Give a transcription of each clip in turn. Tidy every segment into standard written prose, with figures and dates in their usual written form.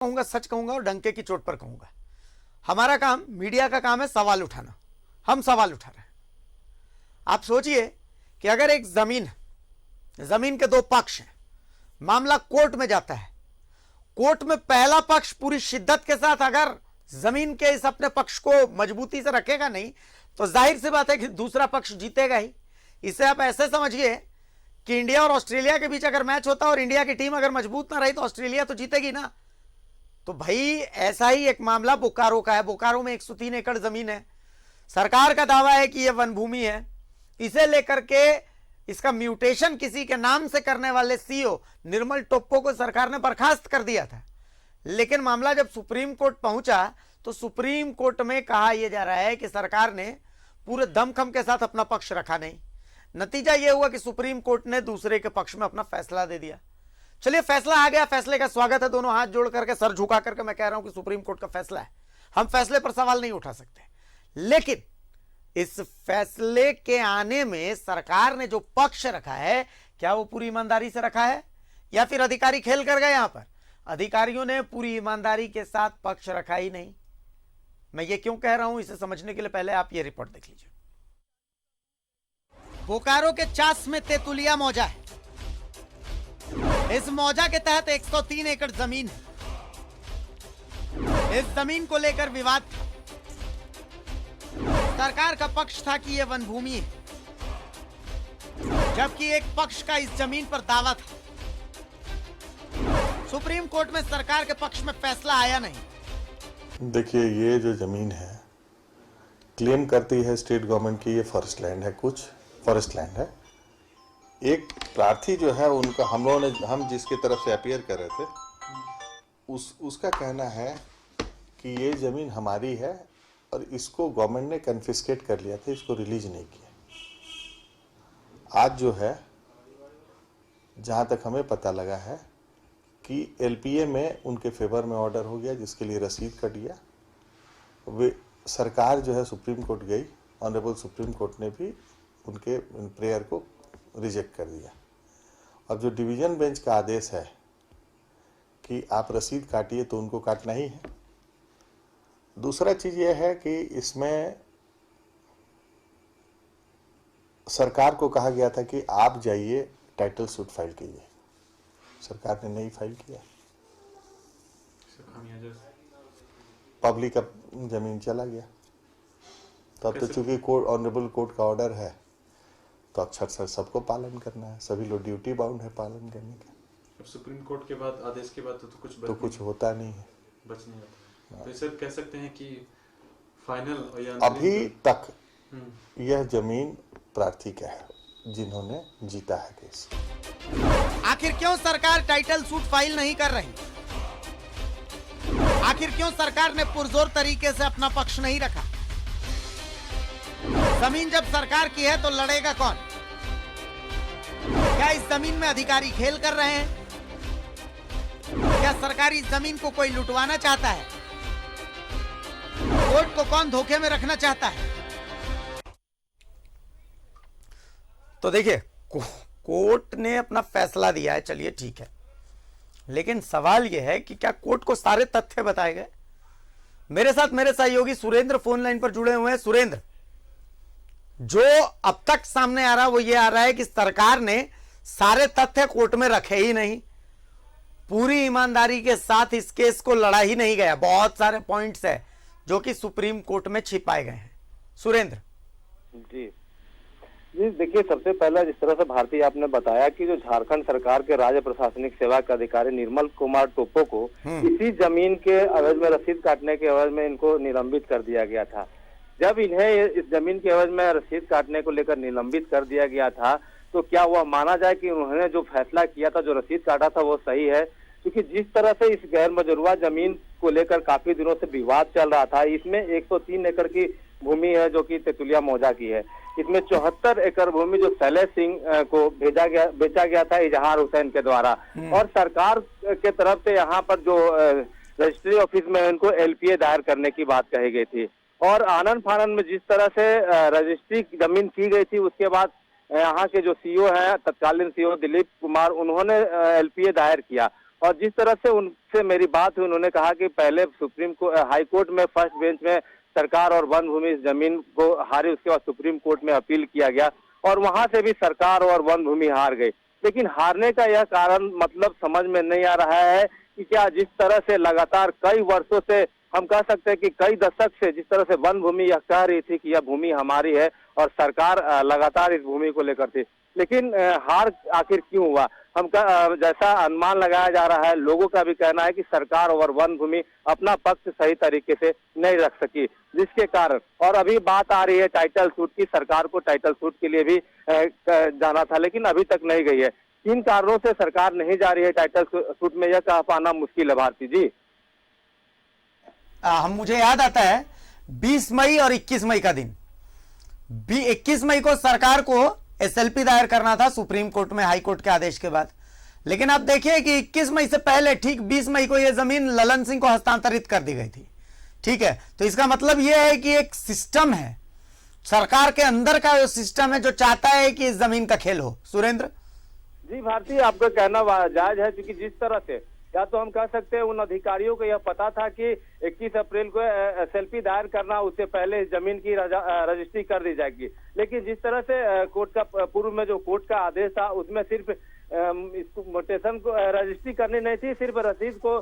कहूंगा, सच कहूंगा और डंके की चोट पर कहूंगा। हमारा काम, मीडिया का काम है सवाल उठाना। हम सवाल उठा रहे हैं। आप सोचिए कि अगर एक जमीन के दो पक्ष हैं, मामला कोर्ट में जाता है, कोर्ट में पहला पक्ष पूरी शिद्दत के साथ अगर जमीन के इस अपने पक्ष को मजबूती से रखेगा नहीं, तो जाहिर सी बात है कि दूसरा पक्ष जीतेगा ही। इसे आप ऐसे समझिए कि इंडिया और ऑस्ट्रेलिया के बीच अगर मैच होता और इंडिया की टीम अगर मजबूत ना रही तो ऑस्ट्रेलिया तो जीतेगी ना। तो भाई ऐसा ही एक मामला बोकारो का है। बोकारो में 103 एकड़ जमीन है। सरकार का दावा है कि यह वन भूमि है। इसे लेकर के इसका म्यूटेशन किसी के नाम से करने वाले सीईओ निर्मल टोप्पो को सरकार ने बर्खास्त कर दिया था। लेकिन मामला जब सुप्रीम कोर्ट पहुंचा तो सुप्रीम कोर्ट में कहा यह जा रहा है कि सरकार ने पूरे दमखम के साथ अपना पक्ष रखा नहीं। नतीजा यह हुआ कि सुप्रीम कोर्ट ने दूसरे के पक्ष में अपना फैसला दे दिया। चलिए, फैसला आ गया, फैसले का स्वागत है। दोनों हाथ जोड़ करके, सर झुका करके मैं कह रहा हूं कि सुप्रीम कोर्ट का फैसला है, हम फैसले पर सवाल नहीं उठा सकते। लेकिन इस फैसले के आने में सरकार ने जो पक्ष रखा है, क्या वो पूरी ईमानदारी से रखा है या फिर अधिकारी खेल कर गए? यहां पर अधिकारियों ने पूरी ईमानदारी के साथ पक्ष रखा ही नहीं। मैं ये क्यों कह रहा हूं, इसे समझने के लिए पहले आप ये रिपोर्ट देख लीजिए। बोकारो के चास में तेतुलिया मौजा है। इस मौजा के तहत 103 एकड़ जमीन है। इस जमीन को लेकर विवाद था। सरकार का पक्ष था कि यह वन भूमि है, जबकि एक पक्ष का इस जमीन पर दावा था। सुप्रीम कोर्ट में सरकार के पक्ष में फैसला आया नहीं। देखिए, ये जो जमीन है क्लेम करती है स्टेट गवर्नमेंट की ये फॉरेस्ट लैंड है, कुछ फॉरेस्ट लैंड है। एक प्रार्थी जो है उनका हम जिसके तरफ से अपीयर कर रहे थे उसका कहना है कि ये ज़मीन हमारी है और इसको गवर्नमेंट ने कन्फिस्केट कर लिया था, इसको रिलीज नहीं किया। आज जो है, जहाँ तक हमें पता लगा है कि एलपीए में उनके फेवर में ऑर्डर हो गया, जिसके लिए रसीद कट गया। वे सरकार जो है सुप्रीम कोर्ट गई, ऑनरेबल सुप्रीम कोर्ट ने भी उनके प्रेयर को रिजेक्ट कर दिया। अब जो डिवीजन बेंच का आदेश है कि आप रसीद काटिए, तो उनको काटना ही है। दूसरा चीज़ यह है कि इसमें सरकार को कहा गया था कि आप जाइए टाइटल सूट फाइल कीजिए। सरकार ने नहीं फाइल किया, पब्लिक का जमीन चला गया। तब तो चूंकि कोर्ट, ऑनरेबल कोर्ट का ऑर्डर है, तो अक्षर सबको पालन करना है। सभी लोग ड्यूटी बाउंड है पालन करने के। अब सुप्रीम कोर्ट के बाद, आदेश के बाद तो कुछ होता नहीं है, बच नहीं होता। तो सर कह सकते हैं कि फाइनल या अभी तक यह जमीन प्रार्थी का है, जिन्होंने जीता है केस। आखिर क्यों सरकार टाइटल सूट फाइल नहीं कर रही? आखिर क्यों सरकार ने पुरजोर तरीके से अपना पक्ष नहीं रखा? जमीन जब सरकार की है तो लड़ेगा कौन? क्या इस जमीन में अधिकारी खेल कर रहे हैं? क्या सरकारी जमीन को कोई लुटवाना चाहता है? कोर्ट को कौन धोखे में रखना चाहता है? तो देखिए, कोर्ट ने अपना फैसला दिया है, चलिए ठीक है, लेकिन सवाल यह है कि क्या कोर्ट को सारे तथ्य बताए गए? मेरे साथ मेरे सहयोगी सुरेंद्र फोन लाइन पर जुड़े हुए हैं। सुरेंद्र, जो अब तक सामने आ रहा वो ये आ रहा है कि सरकार ने सारे तथ्य कोर्ट में रखे ही नहीं, पूरी ईमानदारी के साथ इस केस को लड़ा ही नहीं गया। बहुत सारे पॉइंट्स है जो कि सुप्रीम कोर्ट में छिपाए गए हैं। सुरेंद्र जी देखिए, सबसे पहला जिस तरह से भारती आपने बताया कि जो झारखंड सरकार के राज्य प्रशासनिक सेवा के अधिकारी निर्मल कुमार टोप्पो को इसी जमीन के एवज में रसीद काटने के एवज में इनको निलंबित कर दिया गया था। जब इन्हें इस जमीन के एवज में रसीद काटने को लेकर निलंबित कर दिया गया था, तो क्या वह माना जाए कि उन्होंने जो फैसला किया था, जो रसीद काटा था, वो सही है? क्योंकि जिस तरह से इस गैर मजरूआ जमीन को लेकर काफी दिनों से विवाद चल रहा था, इसमें 103 एकड़ की भूमि है जो कि तेतुलिया मौजा की है। इसमें 74 एकड़ भूमि जो शैलेश सिंह को बेचा गया था इजहार हुसैन के द्वारा, और सरकार के तरफ से यहाँ पर जो रजिस्ट्री ऑफिस में इनको एलपीए दायर करने की बात कही गई थी। और आनंद फानंद में जिस तरह से रजिस्ट्री जमीन की गई थी, उसके बाद यहाँ के जो सीईओ हैं, तत्कालीन सीईओ दिलीप कुमार, उन्होंने एलपीए दायर किया। और जिस तरह से उनसे मेरी बात हुई, उन्होंने कहा कि पहले हाई कोर्ट में फर्स्ट बेंच में सरकार और वन भूमि इस जमीन को हारी, उसके बाद सुप्रीम कोर्ट में अपील किया गया और वहां से भी सरकार और वन भूमि हार गई। लेकिन हारने का यह कारण मतलब समझ में नहीं आ रहा है कि क्या जिस तरह से लगातार कई वर्षों से, हम कह सकते हैं कि कई दशक से जिस तरह से वन भूमि यह कह रही थी कि यह भूमि हमारी है और सरकार लगातार इस भूमि को लेकर थी, लेकिन हार आखिर क्यों हुआ? जैसा अनुमान लगाया जा रहा है, लोगों का भी कहना है कि सरकार और वन भूमि अपना पक्ष सही तरीके से नहीं रख सकी, जिसके कारण, और अभी बात आ रही है टाइटल सूट की, सरकार को टाइटल सूट के लिए भी जाना था लेकिन अभी तक नहीं गई है। किन कारणों से सरकार नहीं जा रही है टाइटल सूट में, यह कह पाना मुश्किल है भारती जी। मुझे याद आता है 20 मई और 21 मई का दिन। 21 मई को सरकार को एसएलपी दायर करना था सुप्रीम कोर्ट में हाई कोर्ट के आदेश के बाद, लेकिन आप देखिए कि 21 मई से पहले ठीक 20 मई को यह जमीन ललन सिंह को हस्तांतरित कर दी गई थी। ठीक है, तो इसका मतलब यह है कि एक सिस्टम है, सरकार के अंदर का जो सिस्टम है जो चाहता है कि इस जमीन का खेल हो। सुरेंद्र जी भारती, आपका कहना जायज है, क्योंकि जिस तरह से, या तो हम कह सकते हैं उन अधिकारियों को यह पता था कि 21 अप्रैल को एसएलपी दायर करना, उससे पहले जमीन की रजिस्ट्री कर दी जाएगी, लेकिन जिस तरह से कोर्ट का पूर्व में जो कोर्ट का आदेश था उसमें सिर्फ म्यूटेशन को रजिस्ट्री करनी नहीं थी, सिर्फ रसीद को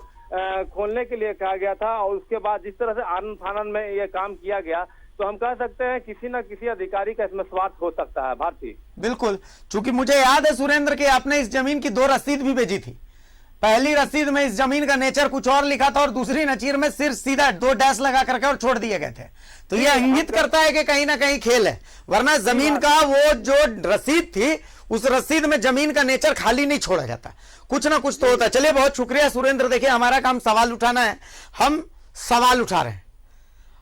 खोलने के लिए कहा गया था। और उसके बाद जिस तरह से आनंद फानंद में यह काम किया गया, तो हम कह सकते हैं किसी न किसी अधिकारी का इसमें स्वार्थ हो सकता है भारती। बिल्कुल, चूंकि मुझे याद है सुरेंद्र कि आपने इस जमीन की 2 रसीद भी भेजी थी। पहली रसीद में इस जमीन का नेचर कुछ और लिखा था और दूसरी नचीर में सिर्फ सीधा 2 डैश लगा करके और छोड़ दिए गए थे। तो यह इंगित करता है कि कहीं ना कहीं खेल है, वरना जमीन का वो जो रसीद थी उस रसीद में जमीन का नेचर खाली नहीं छोड़ा जाता, कुछ ना कुछ तो होता है। चलिए, बहुत शुक्रिया सुरेंद्र। देखिए, हमारा काम सवाल उठाना है, हम सवाल उठा रहे हैं।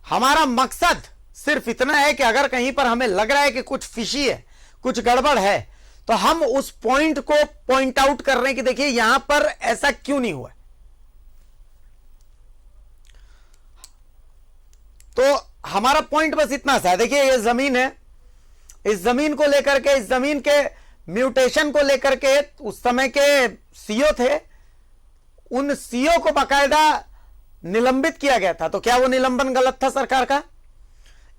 हमारा मकसद सिर्फ इतना है कि अगर कहीं पर हमें लग रहा है कि कुछ फिशी है, कुछ गड़बड़ है, तो हम उस पॉइंट को पॉइंट आउट कर रहे हैं कि देखिए यहां पर ऐसा क्यों नहीं हुआ। तो हमारा पॉइंट बस इतना सा है। देखिए, ये जमीन है, इस जमीन को लेकर के, इस जमीन के म्यूटेशन को लेकर के उस समय के सीओ थे, उन सीओ को बाकायदा निलंबित किया गया था। तो क्या वो निलंबन गलत था सरकार का?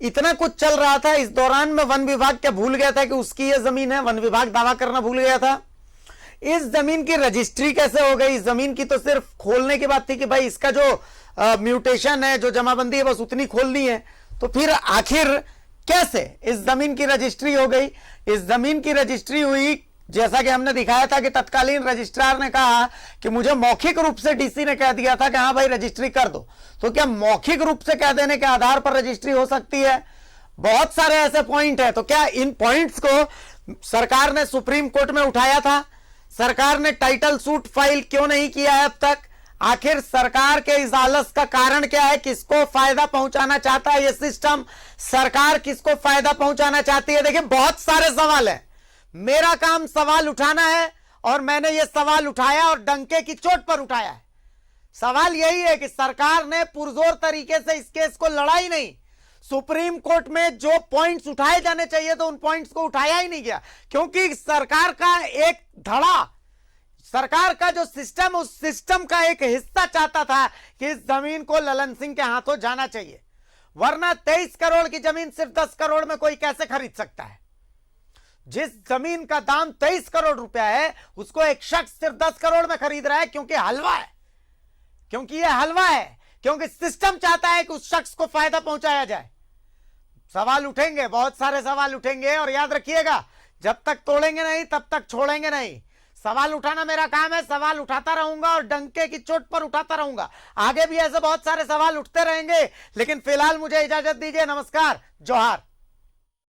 इतना कुछ चल रहा था, इस दौरान में वन विभाग क्या भूल गया था कि उसकी यह जमीन है? वन विभाग दावा करना भूल गया था? इस जमीन की रजिस्ट्री कैसे हो गई? इस जमीन की तो सिर्फ खोलने की बात थी कि भाई इसका जो म्यूटेशन है, जो जमाबंदी है, बस उतनी खोलनी है। तो फिर आखिर कैसे इस जमीन की रजिस्ट्री हो गई? इस जमीन की रजिस्ट्री हुई, जैसा कि हमने दिखाया था कि तत्कालीन रजिस्ट्रार ने कहा कि मुझे मौखिक रूप से डीसी ने कह दिया था कि हाँ भाई रजिस्ट्री कर दो। तो क्या मौखिक रूप से कह देने के आधार पर रजिस्ट्री हो सकती है? बहुत सारे ऐसे पॉइंट है। तो क्या इन पॉइंट्स को सरकार ने सुप्रीम कोर्ट में उठाया था? सरकार ने टाइटल सूट फाइल क्यों नहीं किया है अब तक? आखिर सरकार के इस आलस का कारण क्या है? किसको फायदा पहुंचाना चाहता है ये सिस्टम? सरकार किसको फायदा पहुंचाना चाहती है? देखिए, बहुत सारे सवाल है। मेरा काम सवाल उठाना है और मैंने ये सवाल उठाया और डंके की चोट पर उठाया है। सवाल यही है कि सरकार ने पुरजोर तरीके से इस केस को लड़ा ही नहीं। सुप्रीम कोर्ट में जो पॉइंट्स उठाए जाने चाहिए तो उन पॉइंट्स को उठाया ही नहीं गया, क्योंकि सरकार का एक धड़ा, सरकार का जो सिस्टम, उस सिस्टम का एक हिस्सा चाहता था कि इस जमीन को ललन सिंह के हाथों जाना चाहिए, वरना 23 करोड़ की जमीन सिर्फ 10 करोड़ में कोई कैसे खरीद सकता है? जिस जमीन का दाम 23 करोड़ रुपया है उसको एक शख्स सिर्फ 10 करोड़ में खरीद रहा है, क्योंकि हलवा है, क्योंकि यह हलवा है, क्योंकि सिस्टम चाहता है कि उस शख्स को फायदा पहुंचाया जाए। सवाल उठेंगे, बहुत सारे सवाल उठेंगे, और याद रखिएगा, जब तक तोड़ेंगे नहीं तब तक छोड़ेंगे नहीं। सवाल उठाना मेरा काम है, सवाल उठाता रहूंगा और डंके की चोट पर उठाता रहूंगा। आगे भी ऐसे बहुत सारे सवाल उठते रहेंगे, लेकिन फिलहाल मुझे इजाजत दीजिए। नमस्कार, जोहार।